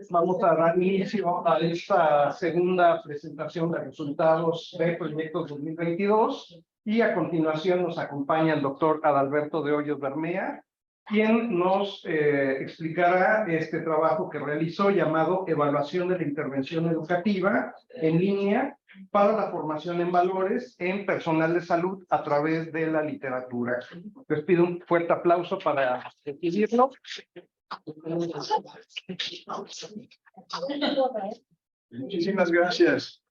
Vamos a dar inicio a esta segunda presentación de resultados del proyecto 2022 y a continuación nos acompaña el doctor Adalberto de Hoyos Bermea, quien nos explicará este trabajo que realizó llamado Evaluación de la Intervención Educativa en línea para la formación en valores en personal de salud a través de la literatura. Les pido un fuerte aplauso para recibirlo. Muchísimas gracias.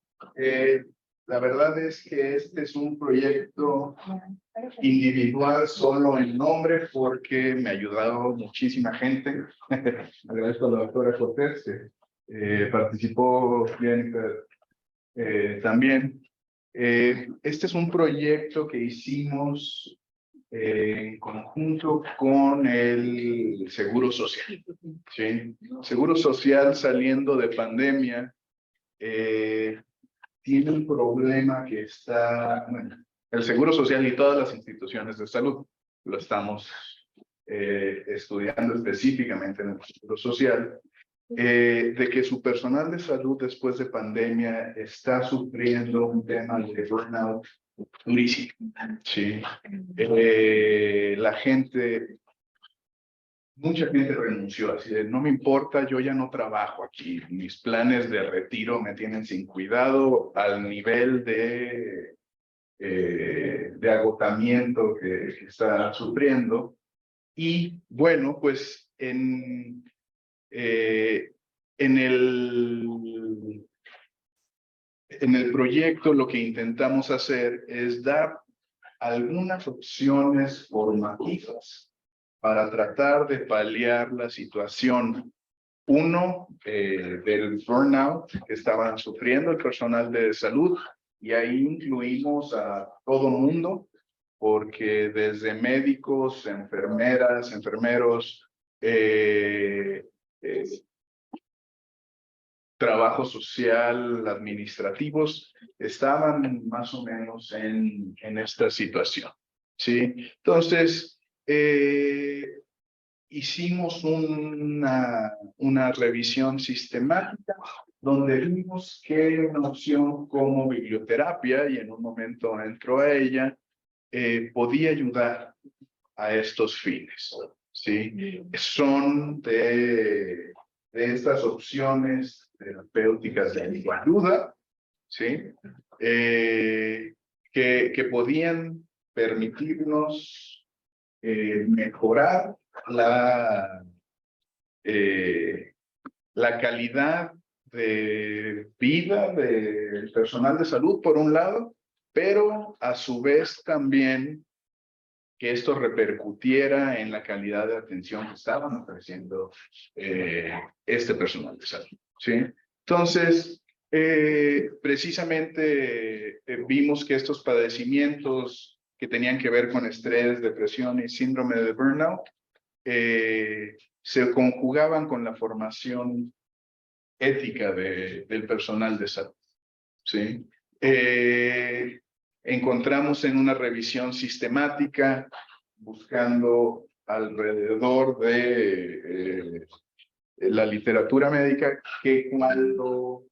La verdad es que este es un proyecto individual solo en nombre porque me ha ayudado muchísima gente. Agradezco a la doctora Cortés que participó Jennifer también. Este es un proyecto que hicimos en conjunto con el Seguro Social. ¿Sí? Seguro Social saliendo de pandemia tiene un problema que está, bueno, el Seguro Social y todas las instituciones de salud lo estamos estudiando específicamente en el Seguro Social, de que su personal de salud después de pandemia está sufriendo un tema de burnout durísimo. Sí. La gente, mucha gente renunció, así de no me importa, yo ya no trabajo aquí, mis planes de retiro me tienen sin cuidado al nivel de agotamiento que está sufriendo. Y bueno, pues en el proyecto lo que intentamos hacer es dar algunas opciones formativas para tratar de paliar la situación, uno, del burnout que estaban sufriendo el personal de salud, y ahí incluimos a todo mundo, porque desde médicos, enfermeras, enfermeros, trabajo social, administrativos, estaban más o menos en esta situación, ¿sí? Entonces, hicimos una revisión sistemática donde vimos que una opción como biblioterapia, y en un momento entró a ella, podía ayudar a estos fines, ¿sí? Son de estas opciones terapéuticas de ayuda, ¿sí? Que podían permitirnos mejorar la calidad de vida del personal de salud, por un lado, pero a su vez también que esto repercutiera en la calidad de atención que estaban ofreciendo este personal de salud, ¿sí? Entonces, precisamente vimos que estos padecimientos que tenían que ver con estrés, depresión y síndrome de burnout se conjugaban con la formación ética del personal de salud, ¿sí? Encontramos en una revisión sistemática, buscando alrededor de la literatura médica, que cuando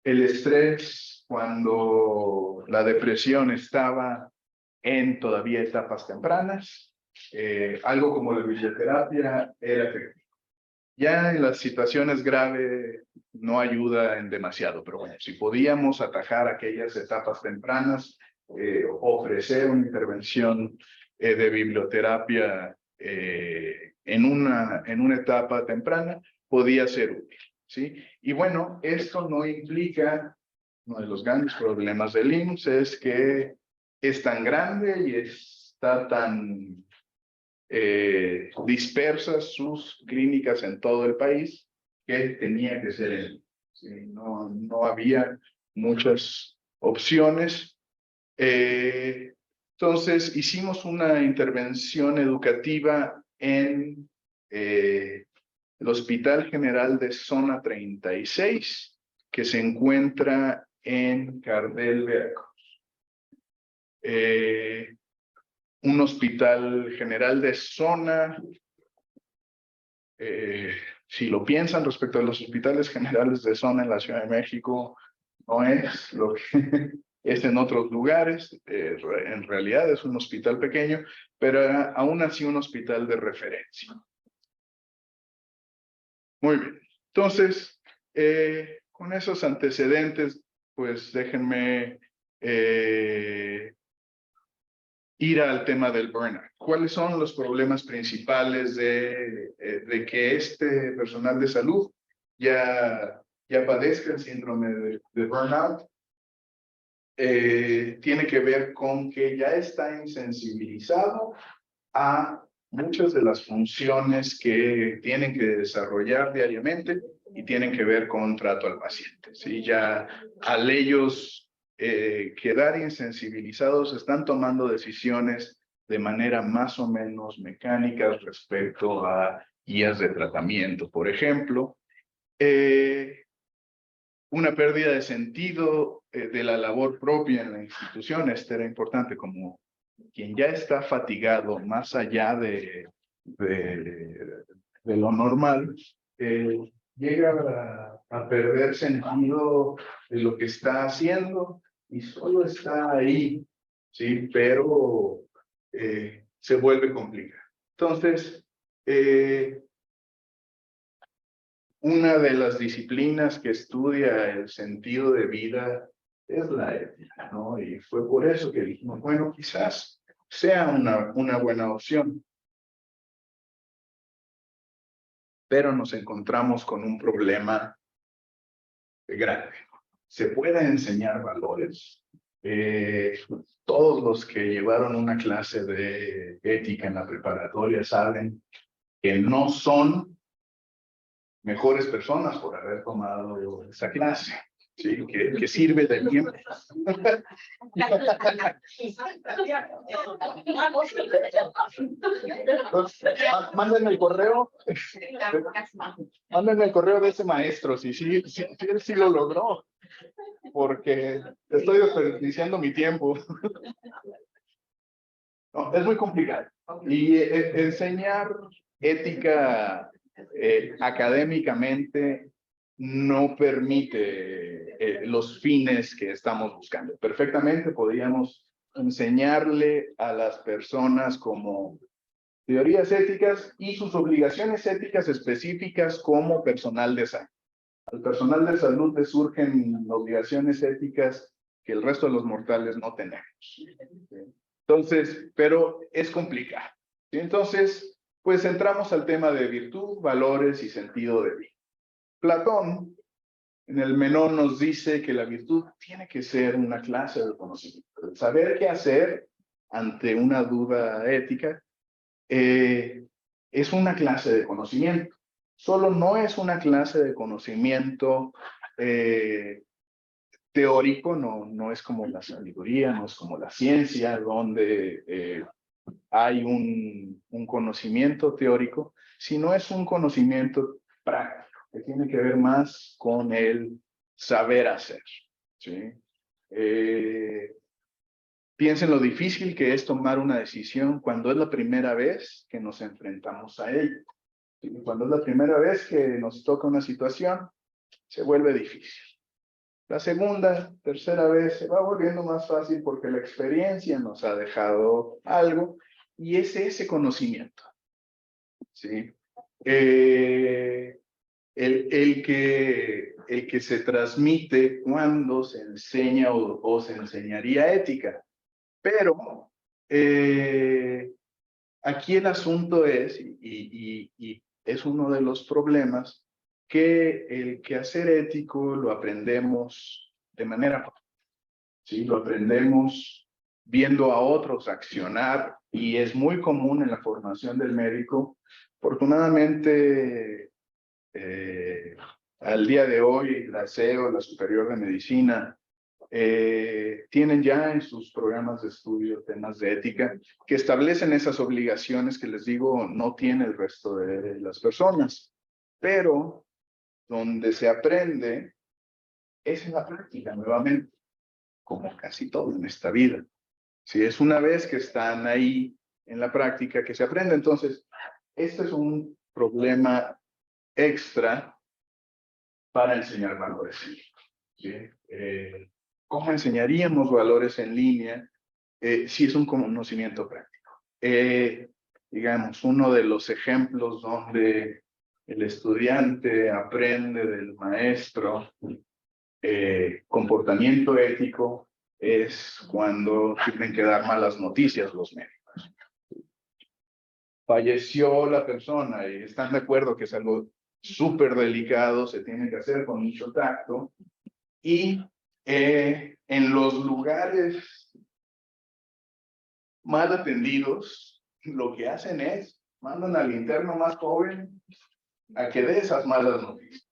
el estrés, cuando la depresión estaba en todavía etapas tempranas, algo como la biblioterapia era efectivo. Ya en las situaciones graves no ayuda en demasiado, pero bueno, si podíamos atajar aquellas etapas tempranas, ofrecer una intervención de biblioterapia en una etapa temprana, podía ser útil, ¿sí? Y bueno, esto no implica, uno de los grandes problemas del IMSS es que es tan grande y está tan dispersas sus clínicas en todo el país, que tenía que ser él. ¿Sí? No había muchas opciones. Entonces, hicimos una intervención educativa en el Hospital General de Zona 36, que se encuentra en Cardel, Veracruz. un hospital general de zona. Si lo piensan respecto a los hospitales generales de zona en la Ciudad de México, no es lo que es en otros lugares. En realidad es un hospital pequeño, pero aún así un hospital de referencia. Muy bien. Entonces, con esos antecedentes, pues déjenme ir al tema del burnout. ¿Cuáles son los problemas principales de que este personal de salud ya padezca el síndrome de burnout? Tiene que ver con que ya está insensibilizado a muchas de las funciones que tienen que desarrollar diariamente y tienen que ver con trato al paciente. ¿Sí? Ya al ellos quedar insensibilizados, están tomando decisiones de manera más o menos mecánica respecto a guías de tratamiento, por ejemplo. Una pérdida de sentido de la labor propia en la institución. Esto era importante, como quien ya está fatigado más allá de lo normal, llega a perder sentido de lo que está haciendo y solo está ahí, ¿sí? Pero se vuelve complicado. Entonces, una de las disciplinas que estudia el sentido de vida es la ética, ¿no? Y fue por eso que dijimos, bueno, quizás sea una buena opción. Pero nos encontramos con un problema grande. Se puede enseñar valores. Todos los que llevaron una clase de ética en la preparatoria saben que no son mejores personas por haber tomado esa clase. Sí, que sirve de tiempo. Mándenme el correo. Mándenme el correo de ese maestro, si él sí lo logró, porque estoy desperdiciando mi tiempo. No, es muy complicado. Y enseñar ética académicamente no permite los fines que estamos buscando. Perfectamente podríamos enseñarle a las personas como teorías éticas y sus obligaciones éticas específicas como personal de salud. Al personal de salud le surgen obligaciones éticas que el resto de los mortales no tenemos. Entonces, pero es complicado. Entonces, pues entramos al tema de virtud, valores y sentido de vida. Platón, en el Menón, nos dice que la virtud tiene que ser una clase de conocimiento. El saber qué hacer ante una duda ética es una clase de conocimiento. Solo no es una clase de conocimiento teórico, no es como la sabiduría, no es como la ciencia, donde hay un conocimiento teórico, sino es un conocimiento práctico, que tiene que ver más con el saber hacer. ¿Sí? Piensen lo difícil que es tomar una decisión cuando es la primera vez que nos enfrentamos a ello. ¿Sí? Cuando es la primera vez que nos toca una situación, se vuelve difícil. La segunda, tercera vez se va volviendo más fácil porque la experiencia nos ha dejado algo y es ese conocimiento. ¿Sí? El que se transmite cuando se enseña o se enseñaría ética. Pero aquí el asunto es, y es uno de los problemas, que el quehacer ético lo aprendemos de manera fácil. ¿Sí? Lo aprendemos viendo a otros accionar y es muy común en la formación del médico. Afortunadamente, al día de hoy, la SEO, la Superior de Medicina, tienen ya en sus programas de estudio temas de ética que establecen esas obligaciones que les digo no tiene el resto de las personas, pero donde se aprende es en la práctica nuevamente, como casi todo en esta vida. Si es una vez que están ahí en la práctica que se aprende. Entonces, este es un problema extra para enseñar valores. ¿Sí? ¿Cómo enseñaríamos valores en línea si es un conocimiento práctico? Digamos, uno de los ejemplos donde el estudiante aprende del maestro comportamiento ético es cuando tienen que dar malas noticias los médicos. Falleció la persona y están de acuerdo que es algo súper delicado, se tiene que hacer con mucho tacto, y en los lugares mal atendidos, lo que hacen es, mandan al interno más joven a que dé esas malas noticias.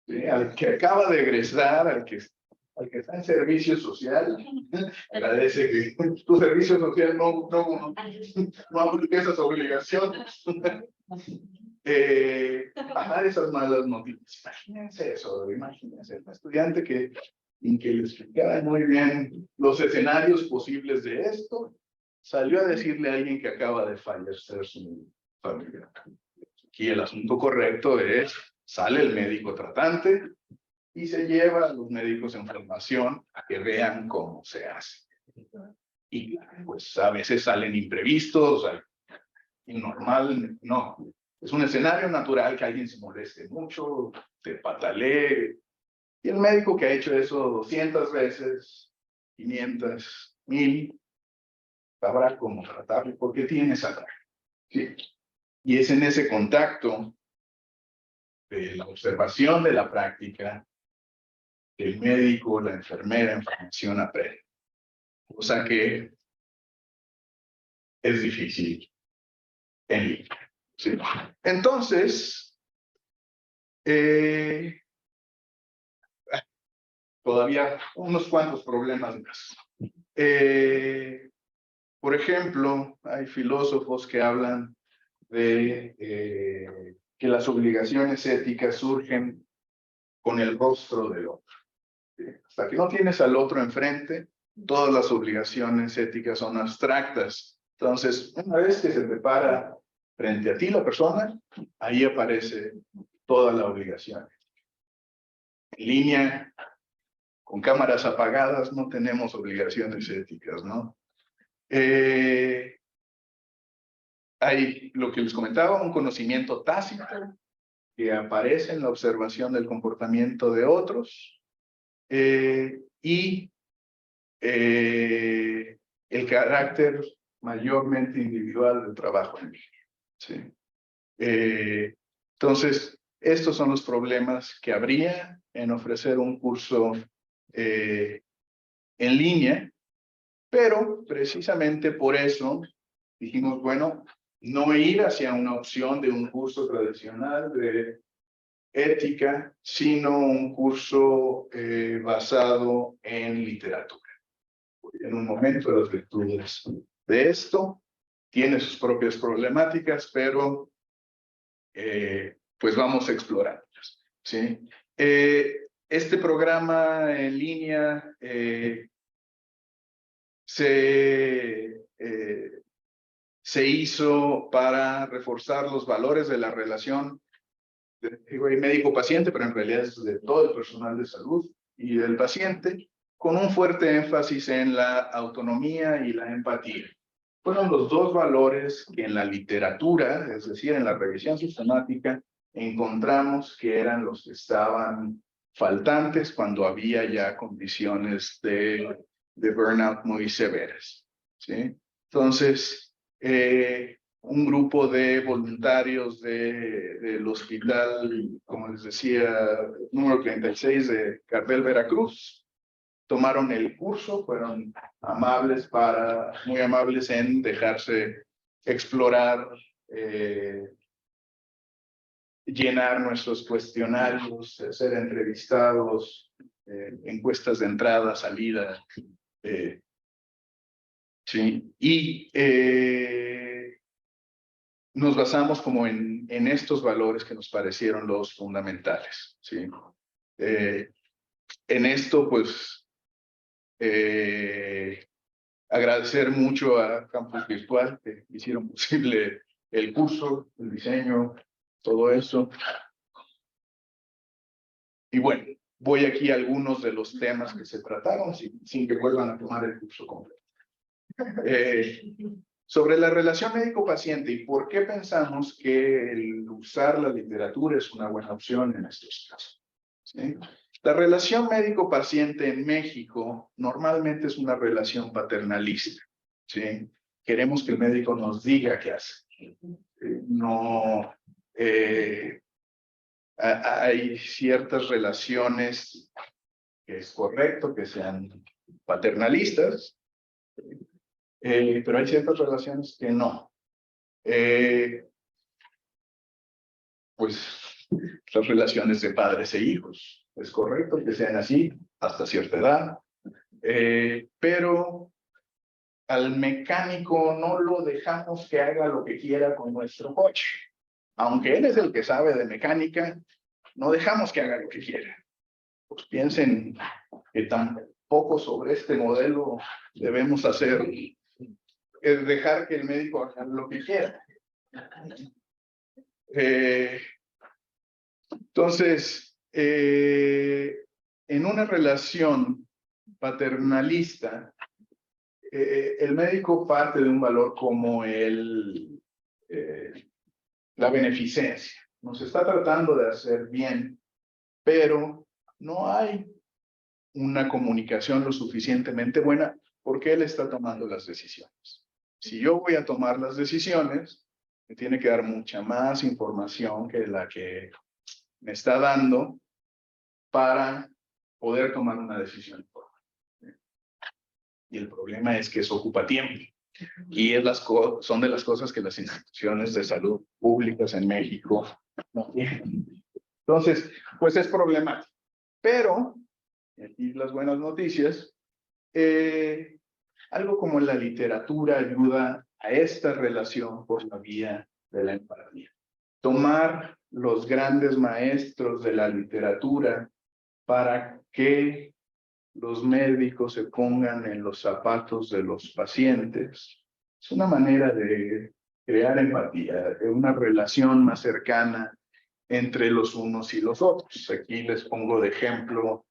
¿Sí? Al que acaba de egresar, al que está en servicio social, agradece que tu servicio social no aplique esas obligaciones. Bajar esas malas noticias. Imagínense eso, imagínense. Un estudiante que le explicaba muy bien los escenarios posibles de esto, salió a decirle a alguien que acaba de fallecer su familia. Aquí el asunto correcto es, sale el médico tratante y se lleva a los médicos en formación a que vean cómo se hace. Y pues a veces salen imprevistos, y normal, no. Es un escenario natural que alguien se moleste mucho, te patalee. Y el médico que ha hecho eso 200 veces, 500, 1000, sabrá cómo tratarlo, porque tiene esa práctica. ¿Sí? Y es en ese contacto de la observación de la práctica que el médico, la enfermera en formación aprende. O sea que es difícil en línea. ¿Sí? Entonces, todavía unos cuantos problemas más. Por ejemplo, hay filósofos que hablan de que las obligaciones éticas surgen con el rostro del otro. ¿Sí? Hasta que no tienes al otro enfrente, todas las obligaciones éticas son abstractas. Entonces, una vez que se prepara frente a ti la persona, ahí aparece toda la obligación. En línea, con cámaras apagadas, no tenemos obligaciones éticas, ¿no? Hay lo que les comentaba, un conocimiento tácito que aparece en la observación del comportamiento de otros, y el carácter mayormente individual del trabajo en línea. ¿Sí? Entonces, estos son los problemas que habría en ofrecer un curso en línea, pero precisamente por eso dijimos, bueno, no ir hacia una opción de un curso tradicional de ética, sino un curso basado en literatura. En un momento las lecturas de esto tiene sus propias problemáticas, pero pues vamos a explorarlas. ¿Sí? Este programa en línea se hizo para reforzar los valores de la relación médico-paciente, pero en realidad es de todo el personal de salud y del paciente, con un fuerte énfasis en la autonomía y la empatía. Fueron los dos valores que en la literatura, es decir, en la revisión sistemática, encontramos que eran los que estaban faltantes cuando había ya condiciones de burnout muy severas. ¿Sí? Entonces, un grupo de voluntarios del hospital, como les decía, número 36 de Carvel, Veracruz, tomaron el curso, fueron muy amables en dejarse explorar, llenar nuestros cuestionarios, ser entrevistados, encuestas de entrada, salida. Sí, y nos basamos como en estos valores que nos parecieron los fundamentales. ¿Sí? En esto, pues, Agradecer mucho a Campus Virtual que hicieron posible el curso, el diseño, todo eso. Y bueno, voy aquí a algunos de los temas que se trataron sin que vuelvan a tomar el curso completo. Sobre la relación médico-paciente y por qué pensamos que el usar la literatura es una buena opción en estos casos. ¿Sí? La relación médico-paciente en México normalmente es una relación paternalista. ¿Sí? Queremos que el médico nos diga qué hace. No hay ciertas relaciones que es correcto que sean paternalistas, pero hay ciertas relaciones que no. Pues las relaciones de padres e hijos. Es correcto que sean así hasta cierta edad, pero al mecánico no lo dejamos que haga lo que quiera con nuestro coche. Aunque él es el que sabe de mecánica, no dejamos que haga lo que quiera. Pues piensen que tampoco sobre este modelo debemos hacer, es dejar que el médico haga lo que quiera. Entonces, en una relación paternalista, el médico parte de un valor como la beneficencia. Nos está tratando de hacer bien, pero no hay una comunicación lo suficientemente buena porque él está tomando las decisiones. Si yo voy a tomar las decisiones, me tiene que dar mucha más información que la que me está dando para poder tomar una decisión. Y el problema es que eso ocupa tiempo. Y son de las cosas que las instituciones de salud públicas en México no tienen. Entonces, pues es problemático. Pero, y aquí las buenas noticias, algo como la literatura ayuda a esta relación por la vía de la empatía. Tomar los grandes maestros de la literatura para que los médicos se pongan en los zapatos de los pacientes. Es una manera de crear empatía, una relación más cercana entre los unos y los otros. Aquí les pongo de ejemplo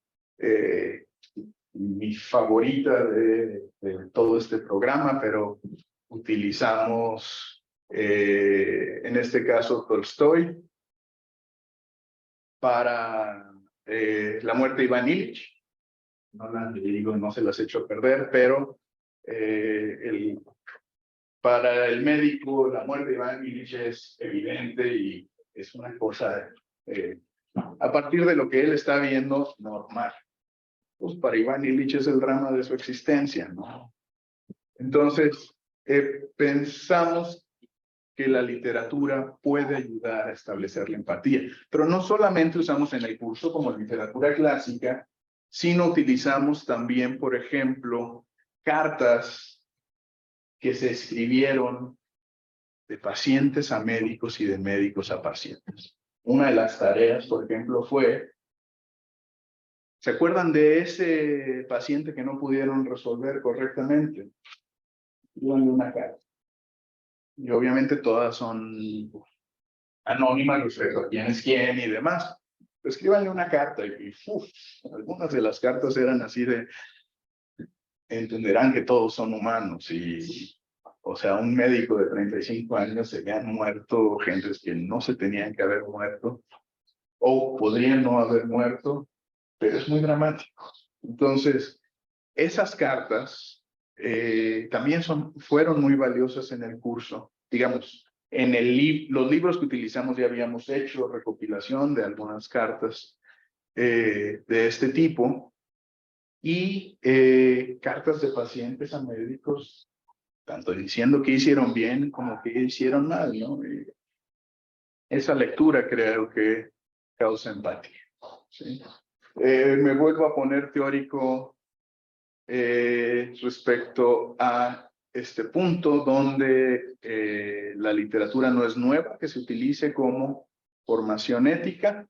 mi favorita de todo este programa, pero utilizamos en este caso Tolstoy para La muerte de Iván Ilich. No las digo, no se las echo a perder, pero para el médico la muerte de Iván Ilich es evidente y es una cosa a partir de lo que él está viendo normal. Pues para Iván Ilich es el drama de su existencia, ¿no? Entonces, pensamos que la literatura puede ayudar a establecer la empatía, pero no solamente usamos en el curso como literatura clásica, sino utilizamos también, por ejemplo, cartas que se escribieron de pacientes a médicos y de médicos a pacientes. Una de las tareas, por ejemplo, fue, ¿se acuerdan de ese paciente que no pudieron resolver correctamente? Escríbanle una carta. Y obviamente todas son anónimas respecto a quién es quién y demás. Escríbanle una carta y algunas de las cartas eran así de, entenderán que todos son humanos y, o sea, un médico de 35 años se habían muerto gentes que no se tenían que haber muerto o podrían no haber muerto, pero es muy dramático. Entonces, esas cartas también fueron muy valiosas en el curso. Digamos, en los libros que utilizamos ya habíamos hecho recopilación de algunas cartas de este tipo y cartas de pacientes a médicos, tanto diciendo que hicieron bien como que hicieron mal, ¿no? Esa lectura creo que causa empatía. ¿Sí? Me vuelvo a poner teórico respecto a este punto donde la literatura no es nueva, que se utilice como formación ética.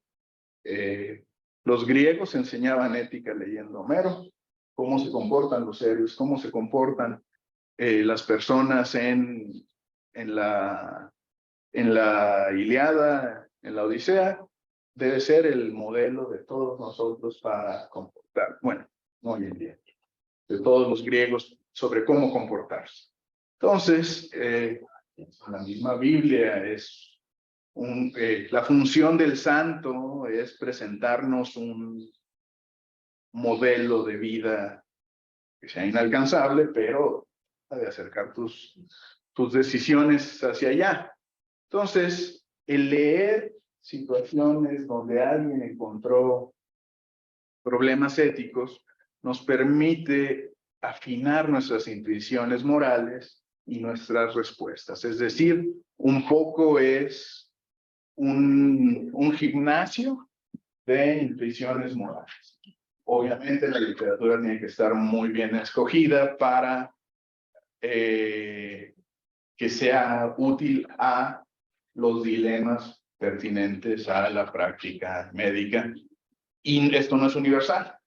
Los griegos enseñaban ética leyendo Homero, cómo se comportan los héroes, cómo se comportan las personas en la Ilíada, en la Odisea, debe ser el modelo de todos nosotros para comportar. Bueno, no hoy en día, de todos los griegos sobre cómo comportarse. Entonces, la misma Biblia es la función del santo es presentarnos un modelo de vida que sea inalcanzable, pero ha de acercar tus decisiones hacia allá. Entonces, el leer situaciones donde alguien encontró problemas éticos nos permite afinar nuestras intuiciones morales y nuestras respuestas. Es decir, un poco es un gimnasio de intuiciones morales. Obviamente la literatura tiene que estar muy bien escogida para que sea útil a los dilemas pertinentes a la práctica médica. Y esto no es universal.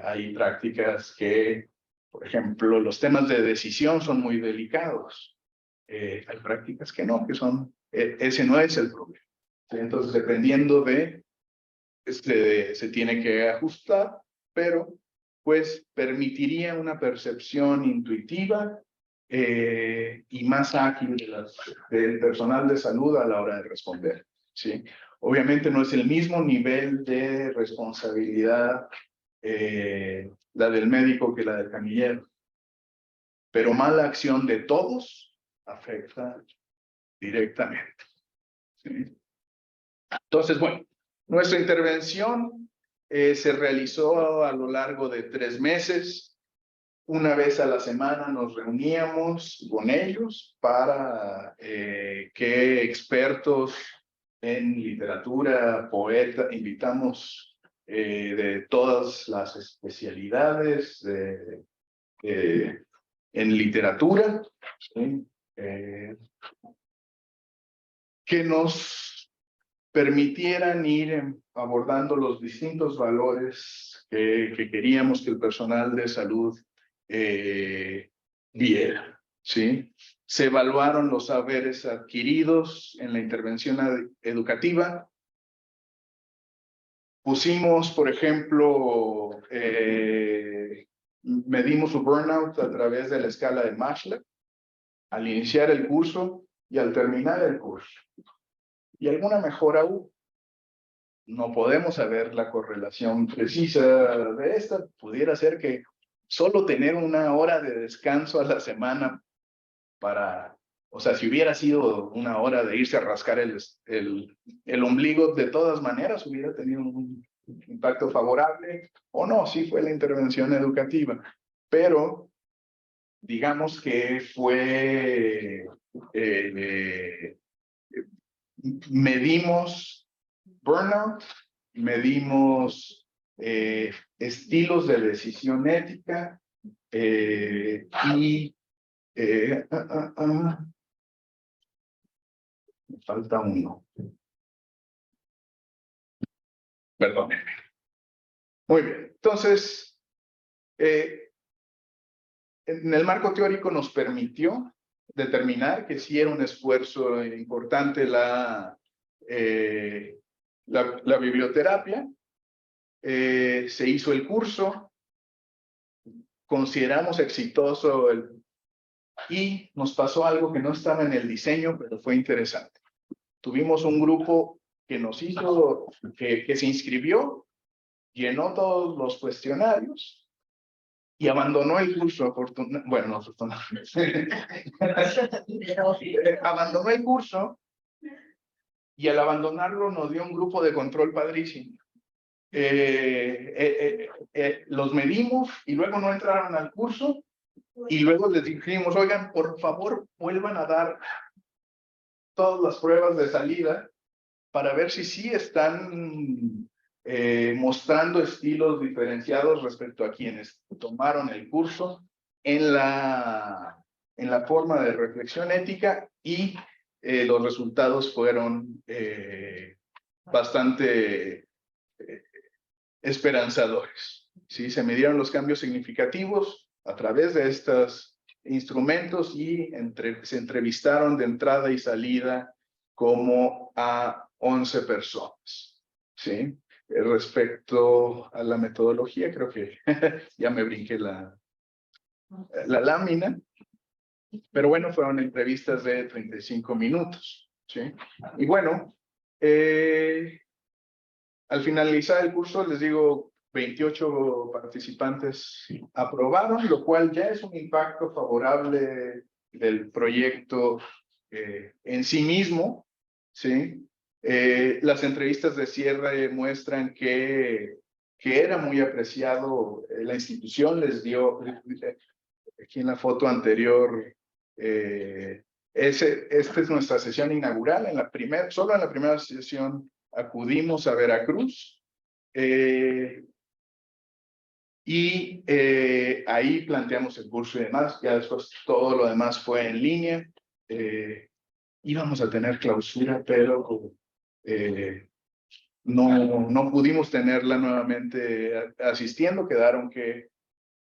Hay prácticas que, por ejemplo, los temas de decisión son muy delicados. Hay prácticas que no, que son, ese no es el problema. Entonces, dependiendo de, se tiene que ajustar, pero pues permitiría una percepción intuitiva y más ágil del personal de salud a la hora de responder, ¿sí? Obviamente no es el mismo nivel de responsabilidad la del médico que la del camillero, pero mala acción de todos afecta directamente, ¿sí? Entonces, bueno, nuestra intervención se realizó a lo largo de 3 meses. Una vez a la semana nos reuníamos con ellos para que expertos en literatura, poetas, invitamos de todas las especialidades en literatura, ¿sí? Que nos permitieran ir abordando los distintos valores que queríamos que el personal de salud viera, ¿sí? Se evaluaron los saberes adquiridos en la intervención educativa. Pusimos, por ejemplo, medimos su burnout a través de la escala de Maslach al iniciar el curso y al terminar el curso. Y alguna mejora hubo. No podemos saber la correlación precisa de esta. Pudiera ser que solo tener 1 hora de descanso a la semana para, o sea, si hubiera sido 1 hora de irse a rascar el ombligo, de todas maneras hubiera tenido un impacto favorable, o no, sí fue la intervención educativa. Pero digamos que fue, medimos burnout, medimos estilos de decisión ética y me falta uno. Perdónenme. Muy bien. Entonces, en el marco teórico nos permitió determinar que sí era un esfuerzo importante la biblioterapia. Se hizo el curso, consideramos exitoso y nos pasó algo que no estaba en el diseño, pero fue interesante. Tuvimos un grupo que nos hizo, que se inscribió, llenó todos los cuestionarios y abandonó el curso, bueno, no, abandonó el curso y al abandonarlo nos dio un grupo de control padrísimo. Los medimos y luego no entraron al curso y luego les dijimos, oigan, por favor, vuelvan a dar todas las pruebas de salida para ver si sí están mostrando estilos diferenciados respecto a quienes tomaron el curso en la forma de reflexión ética, y los resultados fueron bastante esperanzadores. ¿Sí? Se midieron los cambios significativos a través de estas instrumentos y se entrevistaron de entrada y salida como a 11 personas, ¿sí? Respecto a la metodología, creo que ya me brinqué la lámina, pero bueno, fueron entrevistas de 35 minutos, ¿sí? Y bueno, al finalizar el curso, les digo, 28 participantes aprobaron, lo cual ya es un impacto favorable del proyecto en sí mismo, ¿sí? Las entrevistas de cierre muestran que era muy apreciado, la institución les dio, aquí en la foto anterior, esta es nuestra sesión inaugural, solo en la primera sesión acudimos a Veracruz, y ahí planteamos el curso y demás, ya después todo lo demás fue en línea. Íbamos a tener clausura, pero no pudimos tenerla nuevamente asistiendo, quedaron que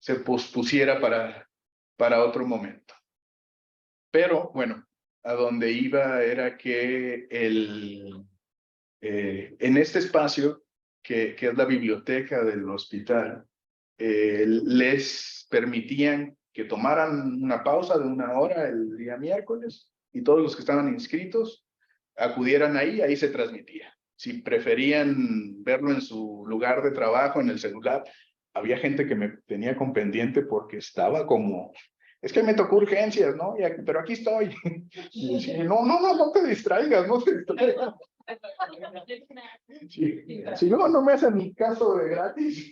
se pospusiera para otro momento. Pero bueno, a donde iba era que en este espacio, que es la biblioteca del hospital, les permitían que tomaran una pausa de 1 hora el día miércoles y todos los que estaban inscritos acudieran ahí se transmitía. Si preferían verlo en su lugar de trabajo, en el celular, había gente que me tenía con pendiente porque estaba como, es que me tocó urgencias, ¿no? Pero aquí estoy. Y decía, no te distraigas, no te distraigas. Si no me hacen mi caso de gratis,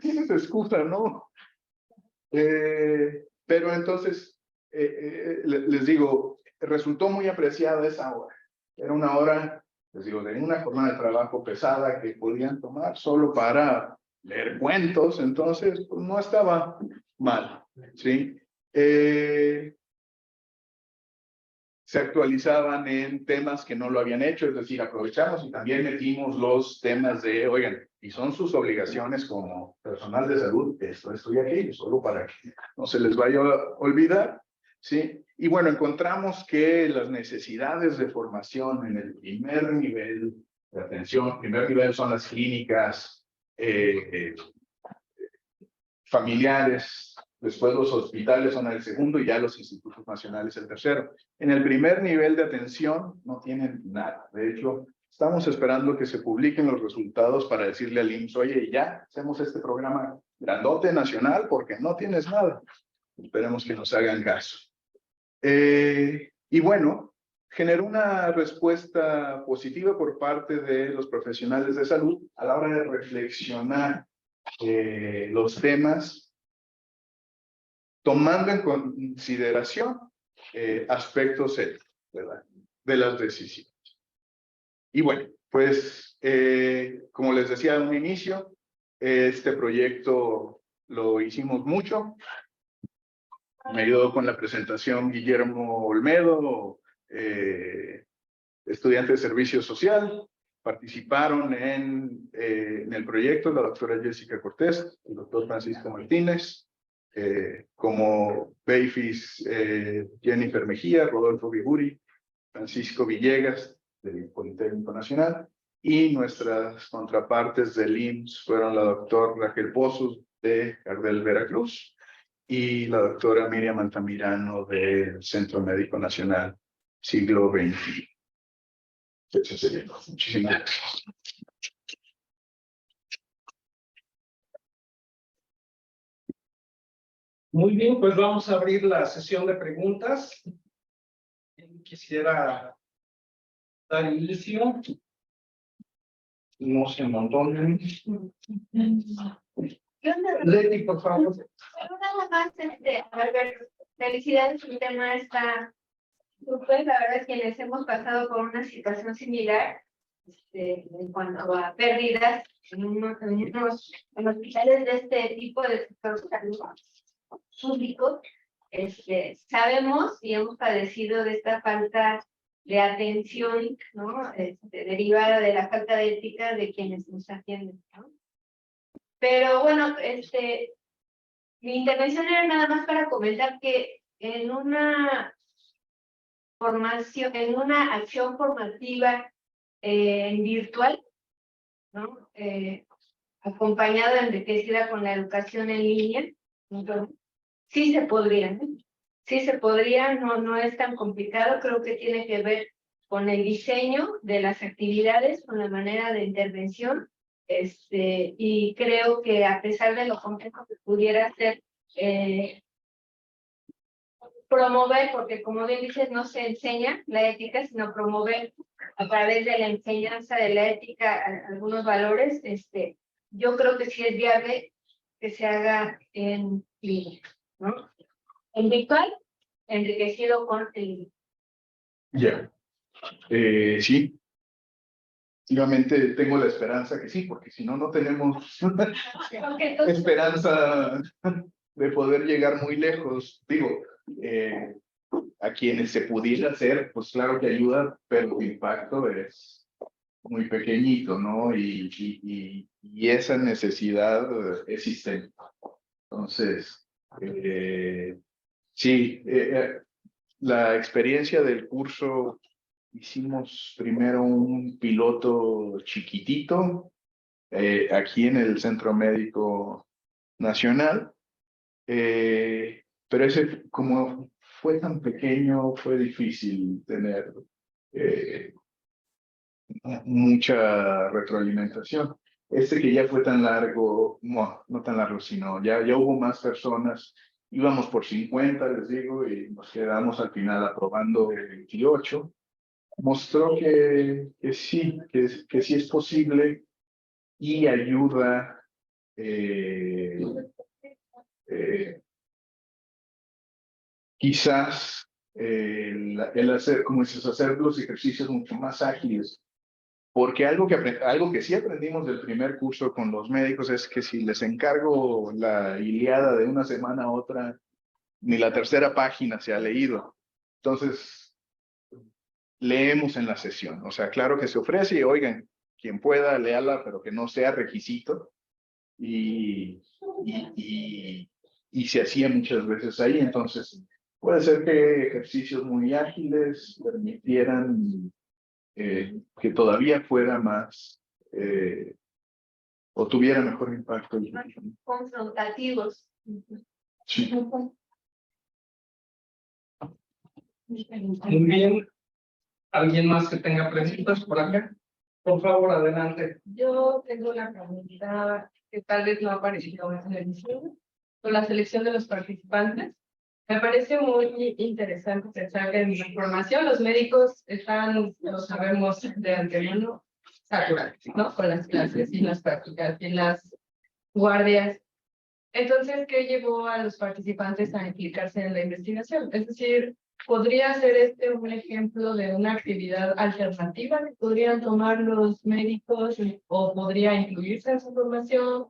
tienes excusa, ¿no? Pero entonces, les digo, resultó muy apreciada esa hora. Era una hora, les digo, de una jornada de trabajo pesada que podían tomar solo para leer cuentos, entonces pues, no estaba mal, ¿sí? Se actualizaban en temas que no lo habían hecho, es decir, aprovechamos y también metimos los temas de, oigan, y son sus obligaciones como personal de salud, esto y aquello, solo para que no se les vaya a olvidar, ¿sí? Y bueno, encontramos que las necesidades de formación en el primer nivel de atención, primer nivel son las clínicas familiares, después los hospitales son el segundo y ya los institutos nacionales el tercero. En el primer nivel de atención no tienen nada. De hecho, estamos esperando que se publiquen los resultados para decirle al IMSS, oye, ya hacemos este programa grandote nacional porque no tienes nada. Esperemos que nos hagan caso. Y bueno, generó una respuesta positiva por parte de los profesionales de salud a la hora de reflexionar los temas, tomando en consideración aspectos éticos, ¿verdad?, de las decisiones. Y bueno, pues, como les decía en un inicio, este proyecto lo hicimos mucho. Me ayudó con la presentación Guillermo Olmedo, estudiante de servicio social. Participaron en el proyecto la doctora Jessica Cortés, el doctor Francisco Martínez, como Beifis, Jennifer Mejía, Rodolfo Viguri, Francisco Villegas del Politécnico Nacional, y nuestras contrapartes del IMSS fueron la doctora Raquel Pozos de Gardel, Veracruz, y la doctora Miriam Altamirano del Centro Médico Nacional Siglo XXI. Eso sería. Muchísimas gracias. Muy bien, pues vamos a abrir la sesión de preguntas. Quisiera dar inicio. No se montonen. Leti, por favor. Nada más, Alberto, felicidades, el tema está súper. La verdad es que les hemos pasado por una situación similar en cuanto a pérdidas en hospitales de este tipo de sector salud público. Sabemos y hemos padecido de esta falta de atención, ¿no? Derivada de la falta de ética de quienes nos atienden, ¿no? Pero bueno, mi intervención era nada más para comentar que en una formación, en una acción formativa virtual, ¿no? Acompañada, enriquecida con la educación en línea. Entonces, sí se podría, ¿no? Sí se podría, no es tan complicado, creo que tiene que ver con el diseño de las actividades, con la manera de intervención, y creo que a pesar de lo complejo que pudiera ser, promover, porque como bien dices, no se enseña la ética, sino promover a través de la enseñanza de la ética algunos valores, yo creo que sí es viable que se haga en línea, ¿no? En virtual, enriquecido con el... Ya. Sí, efectivamente tengo la esperanza que sí, porque si no, no tenemos esperanza de poder llegar muy lejos. Digo, a quienes se pudiera hacer, pues claro que ayuda, pero el impacto es muy pequeñito, ¿no? Y esa necesidad existe. Entonces, sí, la experiencia del curso, hicimos primero un piloto chiquitito aquí en el Centro Médico Nacional, pero ese como fue tan pequeño, fue difícil tener mucha retroalimentación. Este que ya fue tan largo, no tan largo, sino ya hubo más personas, íbamos por 50, les digo, y nos quedamos al final aprobando 28. Mostró que sí, que sí es posible y ayuda quizás el hacer, como dices, hacer los ejercicios mucho más ágiles. Porque algo que sí aprendimos del primer curso con los médicos es que si les encargo la Ilíada de una semana a otra, ni la tercera página se ha leído. Entonces, leemos en la sesión. O sea, claro que se ofrece y oigan, quien pueda, léala, pero que no sea requisito. Y se hacía muchas veces ahí. Entonces, puede ser que ejercicios muy ágiles permitieran que todavía fuera más o tuviera mejor impacto. confrontativos. Sí. Muy bien. ¿Alguien más que tenga preguntas por acá? Por favor, adelante. Yo tengo una pregunta que tal vez no ha aparecido en la emisión, con la selección de los participantes. Me parece muy interesante pensar que en la formación los médicos están, lo sabemos de antemano, saturados, ¿no? Con las clases y las prácticas y las guardias. Entonces, ¿qué llevó a los participantes a implicarse en la investigación? Es decir, ¿podría ser un ejemplo de una actividad alternativa que podrían tomar los médicos o podría incluirse en su formación?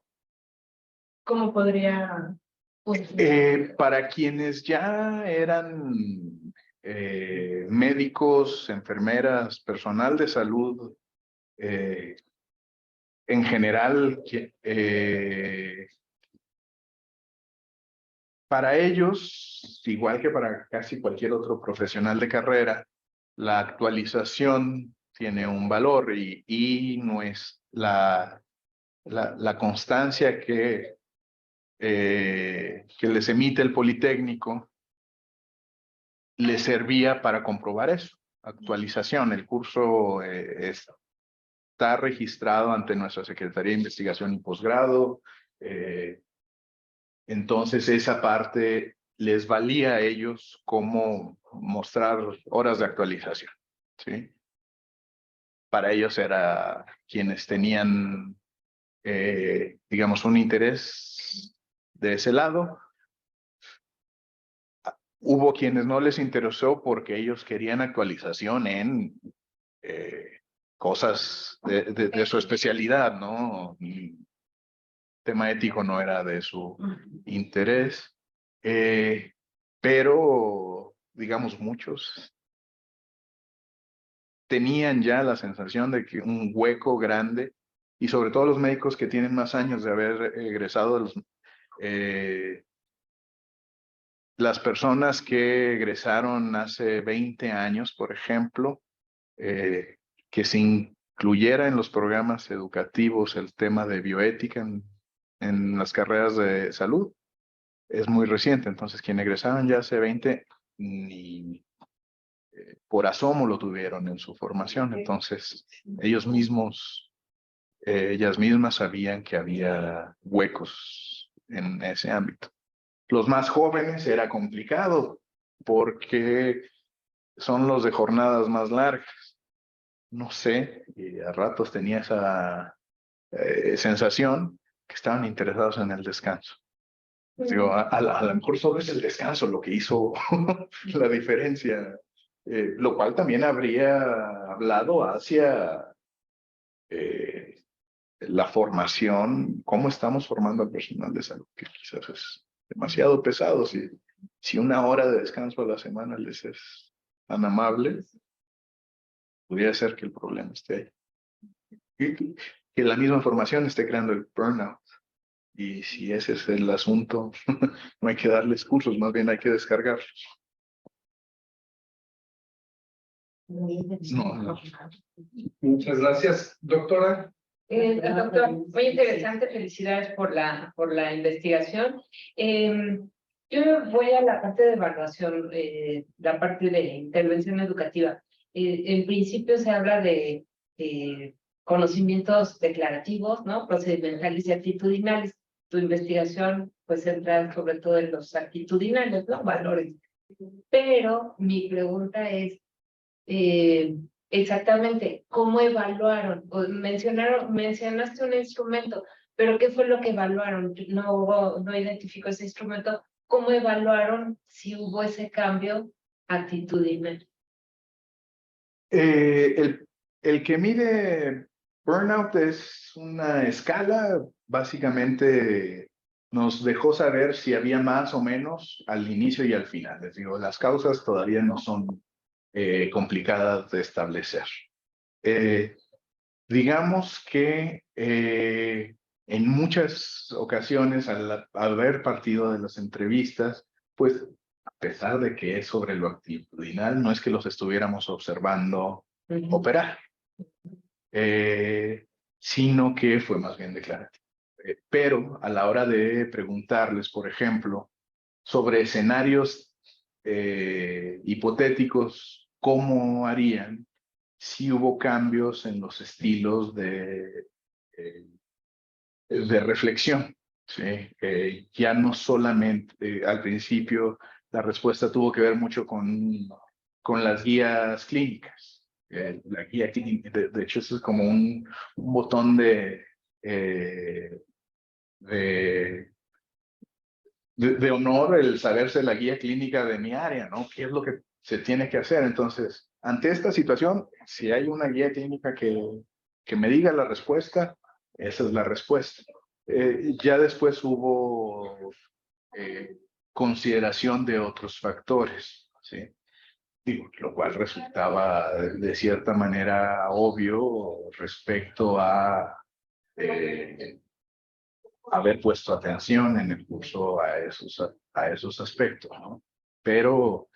¿Cómo podría...? Para quienes ya eran médicos, enfermeras, personal de salud, en general, para ellos, igual que para casi cualquier otro profesional de carrera, la actualización tiene un valor y no es la constancia que les emite el Politécnico les servía para comprobar eso. Actualización, el curso está registrado ante nuestra Secretaría de Investigación y Posgrado. Entonces esa parte les valía a ellos como mostrar horas de actualización, ¿sí? Para ellos era quienes tenían, digamos, un interés de ese lado. Hubo quienes no les interesó porque ellos querían actualización en cosas de su especialidad, ¿no? El tema ético no era de su interés, pero, digamos, muchos tenían ya la sensación de que un hueco grande, y sobre todo los médicos que tienen más años de haber egresado de los las personas que egresaron hace 20 años, por ejemplo, que se incluyera en los programas educativos el tema de bioética en las carreras de salud, es muy reciente. Entonces, quienes egresaron ya hace 20, ni por asomo lo tuvieron en su formación. Entonces, ellos mismos, ellas mismas sabían que había huecos en ese ámbito. Los más jóvenes era complicado porque son los de jornadas más largas. No sé, y a ratos tenía esa sensación que estaban interesados en el descanso. Digo, a lo mejor solo es el descanso lo que hizo la diferencia, lo cual también habría hablado hacia la formación, cómo estamos formando al personal de salud, que quizás es demasiado pesado. Si 1 hora de descanso a la semana les es tan amable, pudiera ser que el problema esté ahí. Y que la misma formación esté creando el burnout. Y si ese es el asunto, no hay que darles cursos, más bien hay que descargarlos. No. Muchas gracias, doctora. Doctor, muy interesante, felicidades por la investigación. Yo voy a la parte de evaluación, la parte de intervención educativa. En principio se habla de conocimientos declarativos, ¿no? Procedimentales y actitudinales. Tu investigación pues entra sobre todo en los actitudinales, ¿no? Valores. Pero mi pregunta es, exactamente, ¿cómo evaluaron? Mencionaste un instrumento, pero ¿qué fue lo que evaluaron? No identifico ese instrumento. ¿Cómo evaluaron si hubo ese cambio actitudinal? El que mide burnout es una escala, básicamente nos dejó saber si había más o menos al inicio y al final. Les digo, las causas todavía no son complicadas de establecer. Digamos que en muchas ocasiones al haber partido de las entrevistas, pues a pesar de que es sobre lo actitudinal, no es que los estuviéramos observando operar, sino que fue más bien declarativo. Pero a la hora de preguntarles, por ejemplo, sobre escenarios hipotéticos, ¿cómo harían si hubo cambios en los estilos de reflexión? ¿Sí? Ya no solamente, al principio, la respuesta tuvo que ver mucho con las guías clínicas. La guía clínica, de hecho, eso es como un botón de honor el saberse la guía clínica de mi área, ¿no? ¿Qué es lo que se tiene que hacer? Entonces, ante esta situación, si hay una guía clínica que me diga la respuesta, esa es la respuesta. Ya después hubo consideración de otros factores, ¿sí? Digo, lo cual resultaba de cierta manera obvio respecto a haber puesto atención en el curso a esos aspectos, ¿no? Pero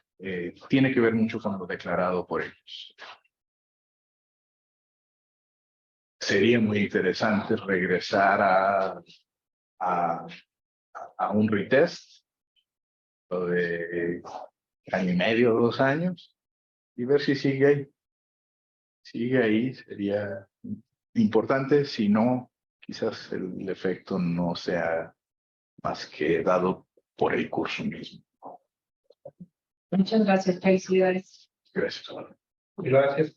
tiene que ver mucho con lo declarado por ellos. Sería muy interesante regresar a un retest de 1.5 o 2 años y ver si sigue ahí. Sigue ahí, sería importante. Si no, quizás el efecto no sea más que dado por el curso mismo. Muchas gracias, felicidades. Gracias. Gracias.